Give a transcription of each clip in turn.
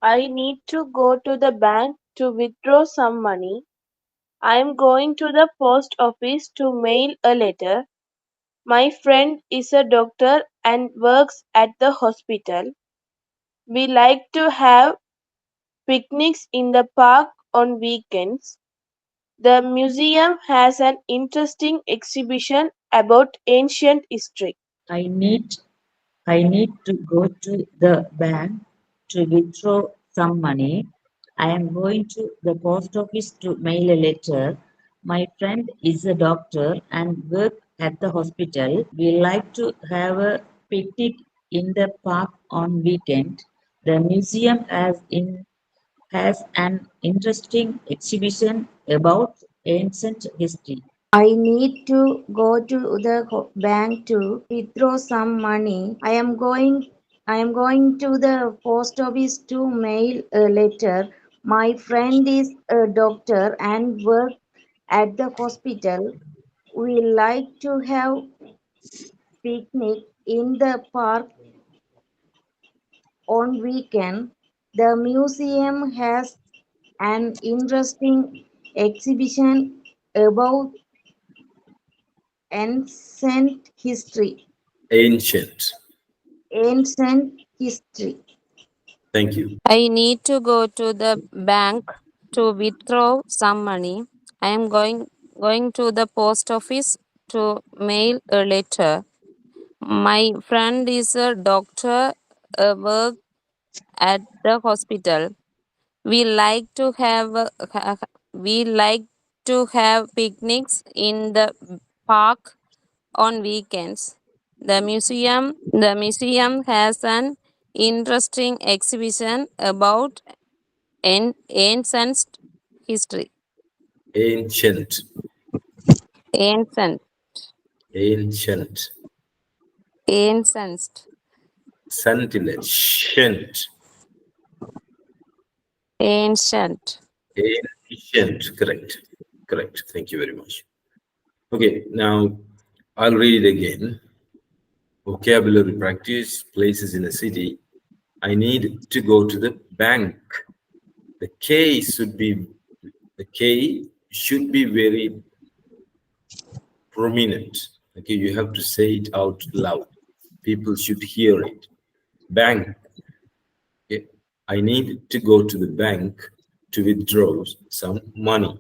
I need to go to the bank to withdraw some money. I am going to the post office to mail a letter. My friend is a doctor and works at the hospital. We like to have picnics in the park on weekends. The museum has an interesting exhibition about ancient history. I need I need to go to the bank to withdraw some money. I am going to the post office to mail a letter. My friend is a doctor and works at the hospital. We like to have a picnic in the park on weekend. The museum has an interesting exhibition about ancient history. I need to go to the bank to withdraw some money. I am going to the post office to mail a letter. My friend is a doctor and works at the hospital. We like to have picnic in the park on weekend. The museum has an interesting exhibition about ancient history. Ancient. Ancient history. Thank you. I need to go to the bank to withdraw some money. I am going to the post office to mail a letter. My friend is a doctor, work at the hospital. We like to have we like to have picnics in the park on weekends. The museum has an interesting exhibition about ancient history. Ancient. Ancient, Ancient. ancient, Sentient. ancient. Ancient. Correct. Correct. Thank you very much. Okay, now I'll read it again. Vocabulary practice, places in a city. I need to go to the bank. The K should be the K should be very prominent. Okay, you have to say it out loud. People should hear it. Bank. Okay. I need to go to the bank to withdraw some money.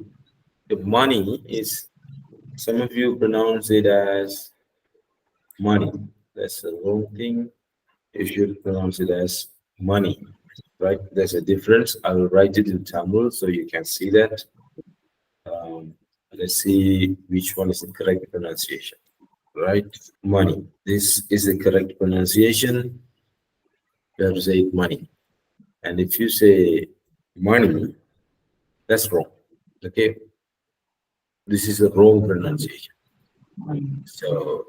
The money is, some of you pronounce it as money. That's the wrong thing. You should pronounce it as money, right? There's a difference. I will write it in Tamil so you can see that. Let's see which one is the correct pronunciation, right? Money. This is the correct pronunciation. You have to say it money. And if you say money, that's wrong. Okay. This is the wrong pronunciation. So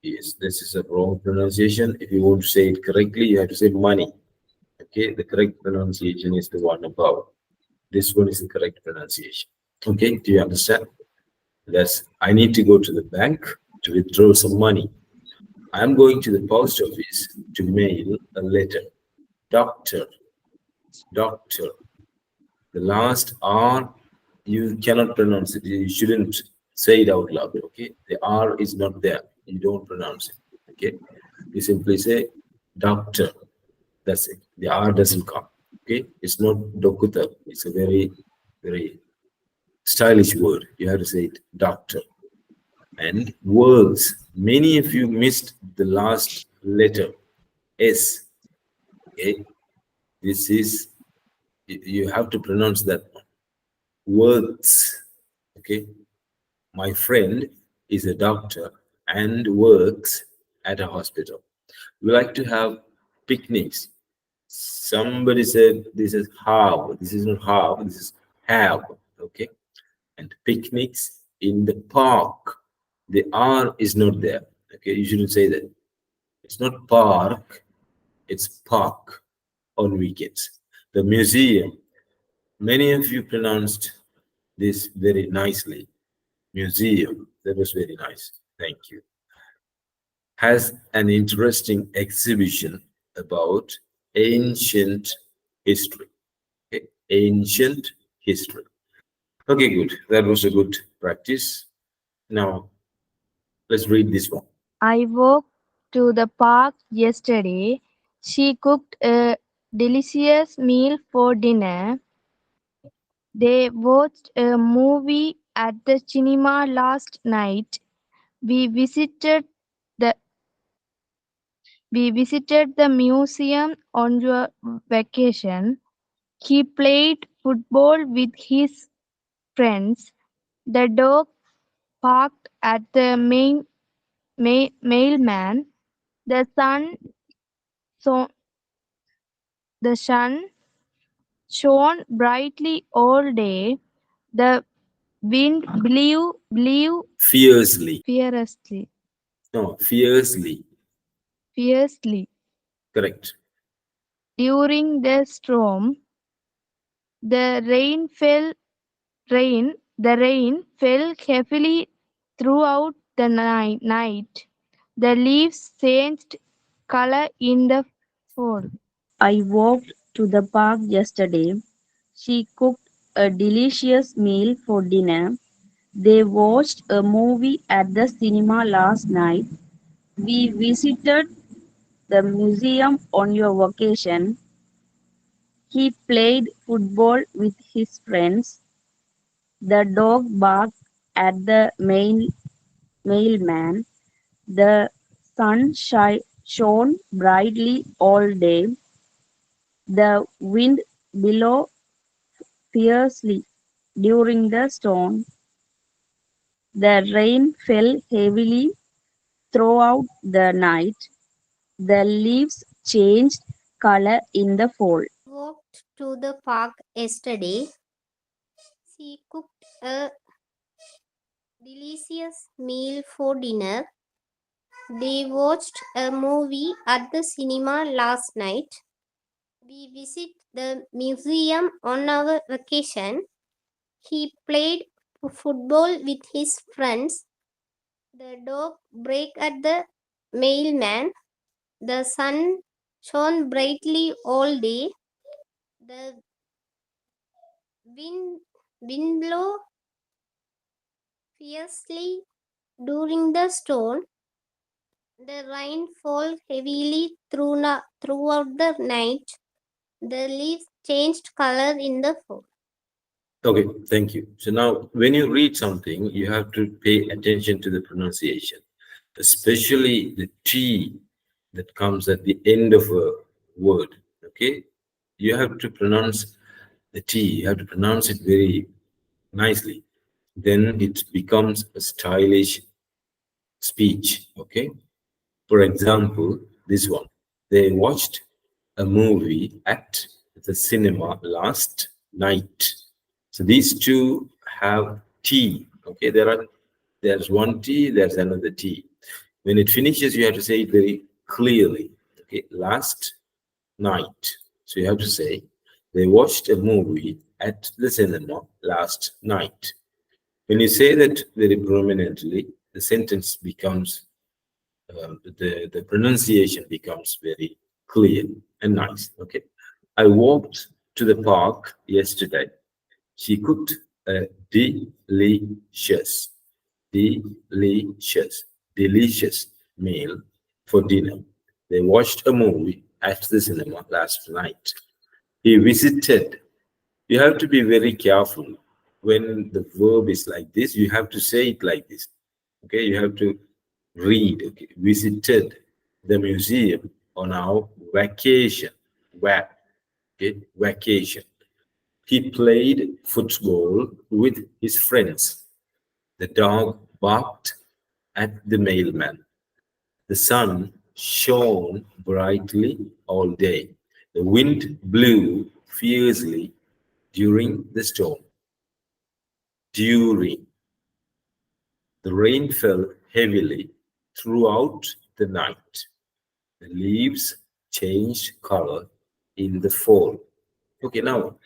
yes, this is a wrong pronunciation. If you want to say it correctly, you have to say money. Okay, the correct pronunciation is the one above. This one is the correct pronunciation. Okay, do you understand? That's I need to go to the bank to withdraw some money. I'm going to the post office to mail a letter. Doctor, doctor. The last R, you cannot pronounce it. You shouldn't say it out loud. Okay, the R is not there. You don't pronounce it. Okay, you simply say doctor. That's it. The R doesn't come. Okay, it's not dokuta. It's a very, very stylish word. You have to say it doctor. And words. Many of you missed the last letter S. Okay, this is you have to pronounce that one. Words. Okay, my friend is a doctor and works at a hospital. We like to have picnics. Somebody said this is how. This is not how. This is have. Okay, and picnics in the park. The R is not there. Okay, you shouldn't say that. It's not park, it's park on weekends. The museum. Many of you pronounced this very nicely. Museum. That was very nice. Thank you. Has an interesting exhibition about ancient history. Okay? Ancient history. Okay, good. That was a good practice. Now let's read this one. I walked to the park yesterday. She cooked a delicious meal for dinner. They watched a movie at the cinema last night. We visited the we visited the museum on your vacation. He played football with his friends. The dog barked at the mailman. The so, sun shone brightly all day. The wind blew Fiercely. fiercely. No, fiercely. Fiercely. Correct. During the storm, the rain fell heavily throughout the night. The leaves changed color in the fall. I walked to the park yesterday. She cooked a delicious meal for dinner. They watched a movie at the cinema last night. We visited the museum on your vacation. He played football with his friends. The dog barked at the mailman. The shone brightly all day. The wind blew fiercely during the storm. The rain fell heavily throughout the night. The leaves changed color in the fall. Walked to the park yesterday. She cooked a delicious meal for dinner. They watched a movie at the cinema last night. We visited the museum on our vacation. He played football with his friends. The dog barked at the mailman. The sun shone brightly all day. The wind, wind blew fiercely during the storm. The rain fell heavily throughout the night. The leaves changed color in the fall. Okay, thank you. So now, when you read something, you have to pay attention to the pronunciation, especially the T that comes at the end of a word. Okay, you have to pronounce the T, you have to pronounce it very nicely. Then it becomes a stylish speech. Okay, for example, this one. They watched a movie at the cinema last night. So these two have T. Okay, there's one T, there's another T. When it finishes, you have to say it very clearly. Okay, last night. So you have to say they watched a movie at the cinema last night. When you say that very prominently, the sentence becomes the pronunciation becomes very clear and nice. Okay, I walked to the park yesterday. She cooked a delicious, delicious meal for dinner. They watched a movie at the cinema last night. He visited. You have to be very careful when the verb is like this. You have to say it like this. Okay, you have to read. Okay, visited the museum on our vacation. Where? Okay, vacation. He played football with his friends. The dog barked at the mailman. The sun shone brightly all day. The wind blew fiercely during the storm. During the rain fell heavily throughout the night. The leaves changed color in the fall. Okay, now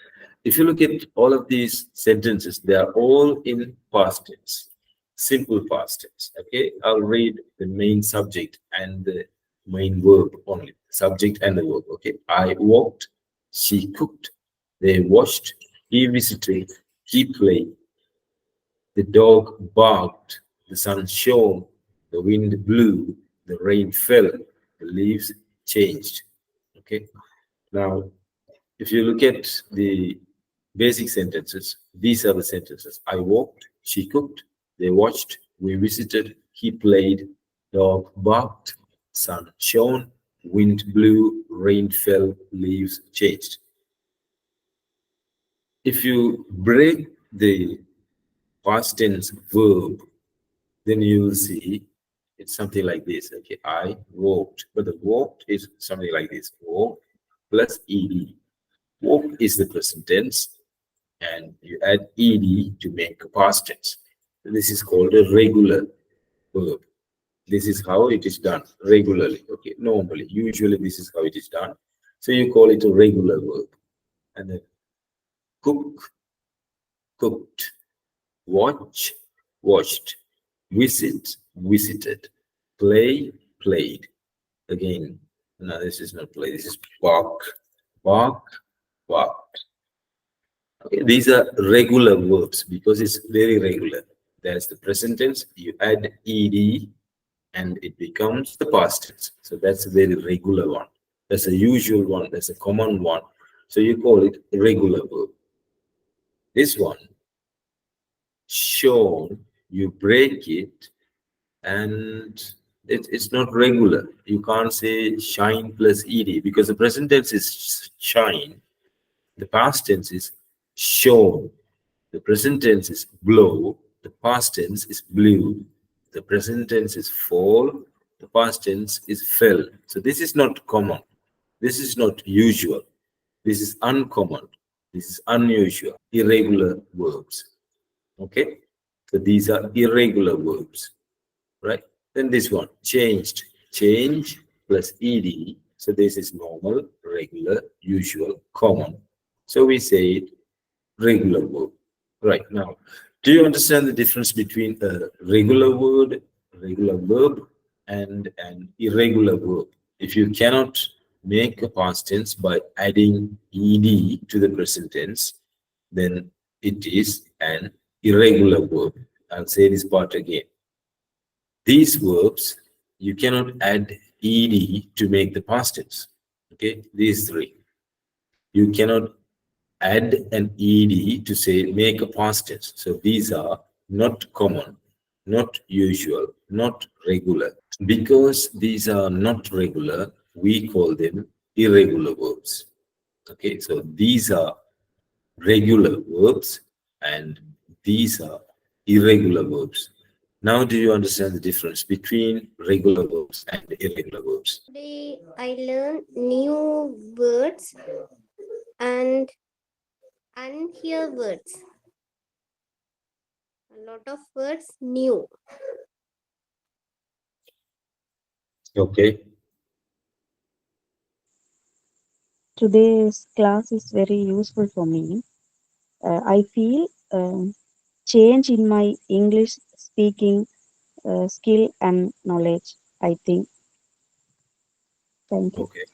if you look at all of these sentences, they are all in past tense, simple past tense. Okay, I'll read the main subject and the main verb only, subject and the verb. Okay, I walked, she cooked, they washed, he visited, he played, the dog barked, the sun shone, the wind blew, the rain fell, the leaves changed. Okay, now if you look at the basic sentences, these are the sentences. I walked, she cooked, they watched, we visited, he played, dog barked, sun shone, wind blew, rain fell, leaves changed. If you break the past tense verb, then you will see it's something like this. Okay, I walked, but the walked is something like this. Walk plus ed. Walk is the present tense, and you add ed to make a past tense. This is called a regular verb. This is how it is done regularly. Okay, normally, usually this is how it is done. So you call it a regular verb. And then cook, cooked, watch, watched, visit, visited, play, played. Again, no, this is not play. This is bark, bark, bark. Okay, these are regular verbs because it's very regular. There's the present tense, you add ed and it becomes the past tense. So that's a very regular one. That's a usual one. That's a common one. So you call it regular verb. This one, shown, you break it and it's not regular. You can't say shine plus ed because the present tense is shine. The past tense is shown. The present tense is blow. The past tense is blew. The present tense is fall. The past tense is fell. So this is not common. This is not usual. This is uncommon. This is unusual. Irregular verbs. Okay? So these are irregular verbs. Right? Then this one, changed. Change plus ed. So this is normal, regular, usual, common. So we say it regular verb. Right now, do you understand the difference between a regular word, regular verb, and an irregular verb? If you cannot make a past tense by adding ed to the present tense, then it is an irregular verb. I'll say this part again. These verbs, you cannot add ed to make the past tense. Okay, these three. You cannot add an ed to say make a past tense. So these are not common, not usual, not regular. Because these are not regular, we call them irregular verbs. Okay, so these are regular verbs and these are irregular verbs. Now, do you understand the difference between regular verbs and irregular verbs? Today I learned new words and unhear words. A lot of words new. Okay, Today's class is very useful for me. I feel change in my English speaking skill and knowledge. I think. Thank you. okay.